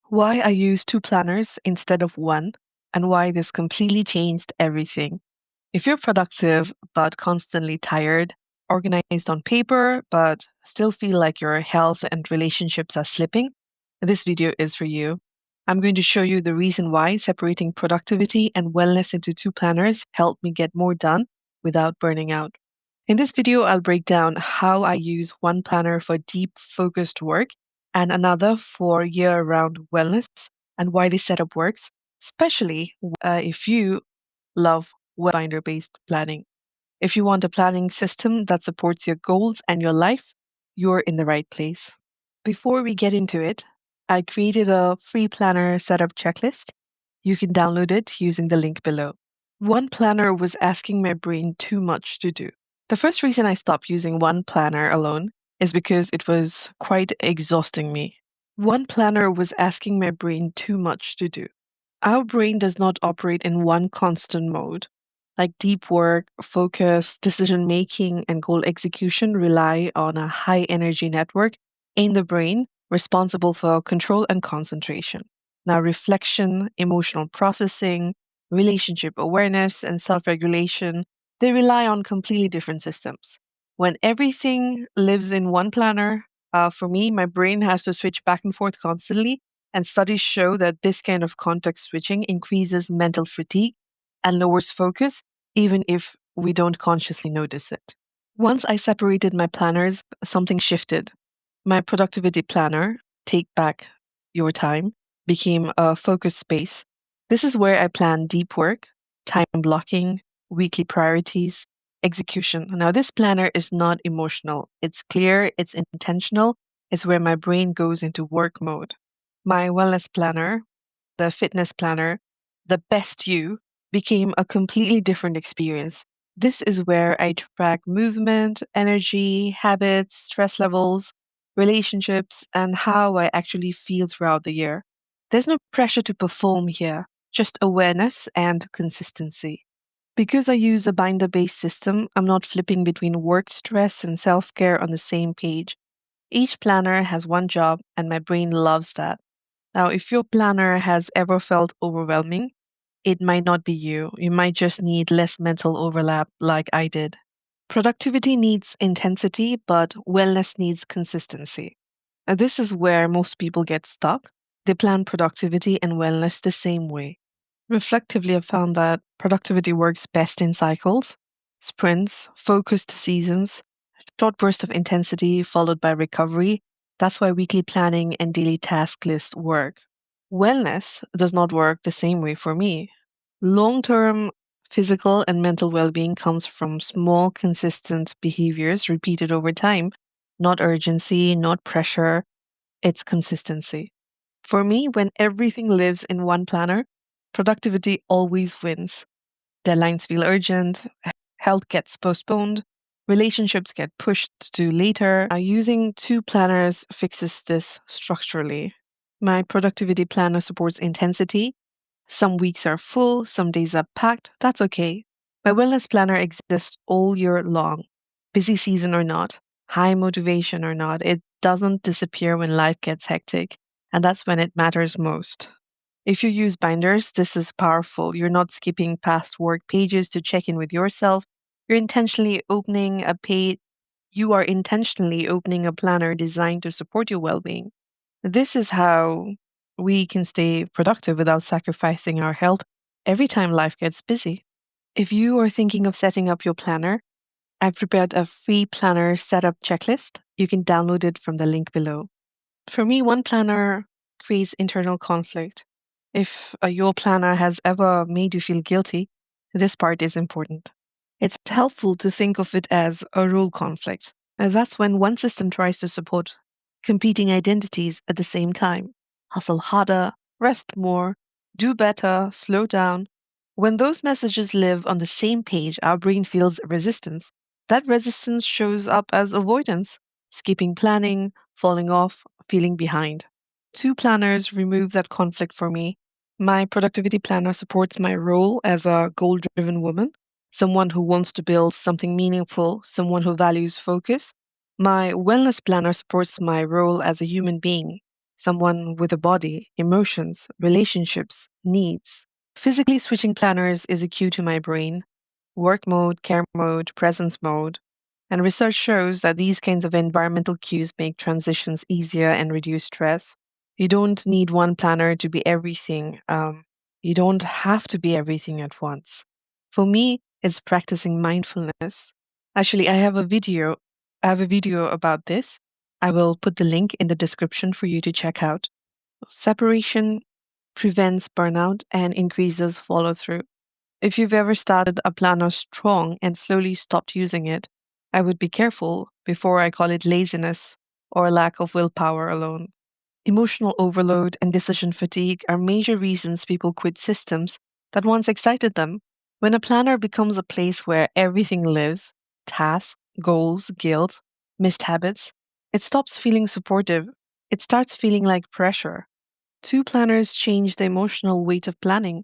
Why I use two planners instead of one, and why this completely changed everything. If you're productive but constantly tired, organized on paper but still feel like your health and relationships are slipping, this video is for you. I'm going to show you the reason why separating productivity and wellness into two planners helped me get more done without burning out. In this video, I'll break down how I use one planner for deep, focused work and another for year round wellness and why this setup works, especially if you love binder based planning. If you want a planning system that supports your goals and your life, you're in the right place. Before we get into it, I created a free planner setup checklist. You can download it using the link below. One planner was asking my brain too much to do. The first reason I stopped using one planner alone is because it was quite exhausting me. One planner was asking my brain too much to do. Our brain does not operate in one constant mode. Like deep work, focus, decision making, and goal execution rely on a high energy network in the brain responsible for control and concentration. Now, reflection, emotional processing, relationship awareness, and self regulation, they rely on completely different systems. When everything lives in one planner, for me, my brain has to switch back and forth constantly, and studies show that this kind of context switching increases mental fatigue and lowers focus, even if we don't consciously notice it. Once I separated my planners, something shifted. My productivity planner, Take Back Your Time, became a focus space. This is where I plan deep work, time blocking, weekly priorities, execution. Now, this planner is not emotional, it's clear, it's intentional, it's where my brain goes into work mode. My wellness planner, the fitness planner, the best you, became a completely different experience. This is where I track movement, energy, habits, stress levels, relationships, and how I actually feel throughout the year. There's no pressure to perform here, just awareness and consistency. Because I use a binder based system, I'm not flipping between work stress and self care on the same page. Each planner has one job, and my brain loves that. Now, if your planner has ever felt overwhelming, it might not be you. You might just need less mental overlap like I did. Productivity needs intensity, but wellness needs consistency. And this is where most people get stuck. They plan productivity and wellness the same way. Reflectively, I've found that productivity works best in cycles, sprints, focused seasons, short bursts of intensity followed by recovery. That's why weekly planning and daily task lists work. Wellness does not work the same way for me. Long term physical and mental well being comes from small, consistent behaviors repeated over time, not urgency, not pressure, it's consistency. For me, when everything lives in one planner, productivity always wins. Deadlines feel urgent, health gets postponed, relationships get pushed to later. Using two planners fixes this structurally. My productivity planner supports intensity. Some weeks are full, some days are packed. That's okay. My wellness planner exists all year long, busy season or not, high motivation or not. It doesn't disappear when life gets hectic, and that's when it matters most. If you use binders, this is powerful. You're not skipping past work pages to check in with yourself. You're intentionally opening a page. You are intentionally opening a planner designed to support your well-being. This is how we can stay productive without sacrificing our health every time life gets busy. If you are thinking of setting up your planner, I've prepared a free planner setup checklist. You can download it from the link below. For me, one planner creates internal conflict. If your planner has ever made you feel guilty, this part is important. It's helpful to think of it as a role conflict. That's when one system tries to support competing identities at the same time. Hustle harder, rest more, do better, slow down. When those messages live on the same page, our brain feels resistance. That resistance shows up as avoidance, skipping planning, falling off, feeling behind. Two planners remove that conflict for me. My productivity planner supports my role as a goal driven woman, someone who wants to build something meaningful, someone who values focus. My wellness planner supports my role as a human being, someone with a body, emotions, relationships, needs. Physically switching planners is a cue to my brain: work mode, care mode, presence mode. And research shows that these kinds of environmental cues make transitions easier and reduce stress. You don't need one planner to be everything. You don't have to be everything at once. For me, it's practicing mindfulness. Actually, I have a video about this. I will put the link in the description for you to check out. Separation prevents burnout and increases follow through. If you've ever started a planner strong and slowly stopped using it, I would be careful before I call it laziness or lack of willpower alone. Emotional overload and decision fatigue are major reasons people quit systems that once excited them. When a planner becomes a place where everything lives, tasks, goals, guilt, missed habits, it stops feeling supportive. It starts feeling like pressure. Two planners change the emotional weight of planning.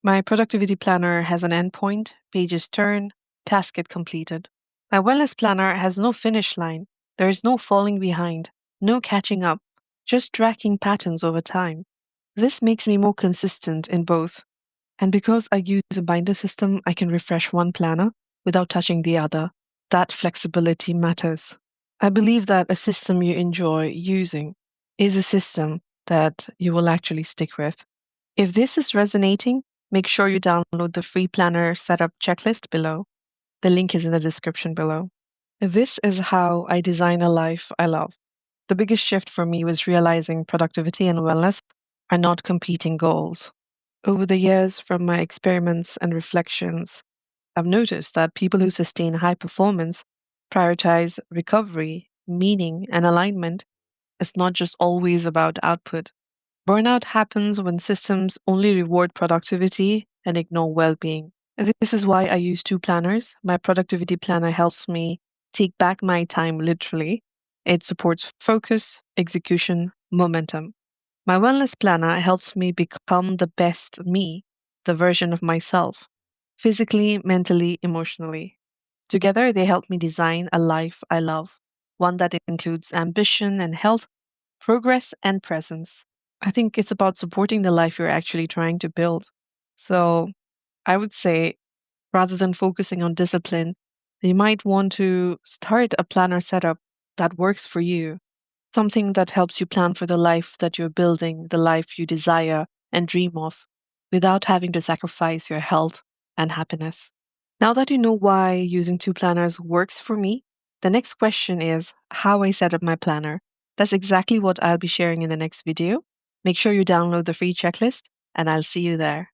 My productivity planner has an endpoint, pages turn, tasks get completed. My wellness planner has no finish line. There is no falling behind, no catching up, just tracking patterns over time. This makes me more consistent in both. And because I use a binder system, I can refresh one planner without touching the other. That flexibility matters. I believe that a system you enjoy using is a system that you will actually stick with. If this is resonating, make sure you download the free planner setup checklist below. The link is in the description below. This is how I design a life I love. The biggest shift for me was realizing productivity and wellness are not competing goals. Over the years, from my experiments and reflections, I've noticed that people who sustain high performance prioritize recovery, meaning, and alignment. It's not just always about output. Burnout happens when systems only reward productivity and ignore well being. This is why I use two planners. My productivity planner helps me take back my time literally. It supports focus, execution, momentum. My wellness planner helps me become the best me, the version of myself, physically, mentally, emotionally. Together, they help me design a life I love, one that includes ambition and health, progress and presence. I think it's about supporting the life you're actually trying to build. So I would say, rather than focusing on discipline, you might want to start a planner setup that works for you, something that helps you plan for the life that you're building, the life you desire and dream of, without having to sacrifice your health and happiness. Now that you know why using two planners works for me, the next question is how I set up my planner. That's exactly what I'll be sharing in the next video. Make sure you download the free checklist, and I'll see you there.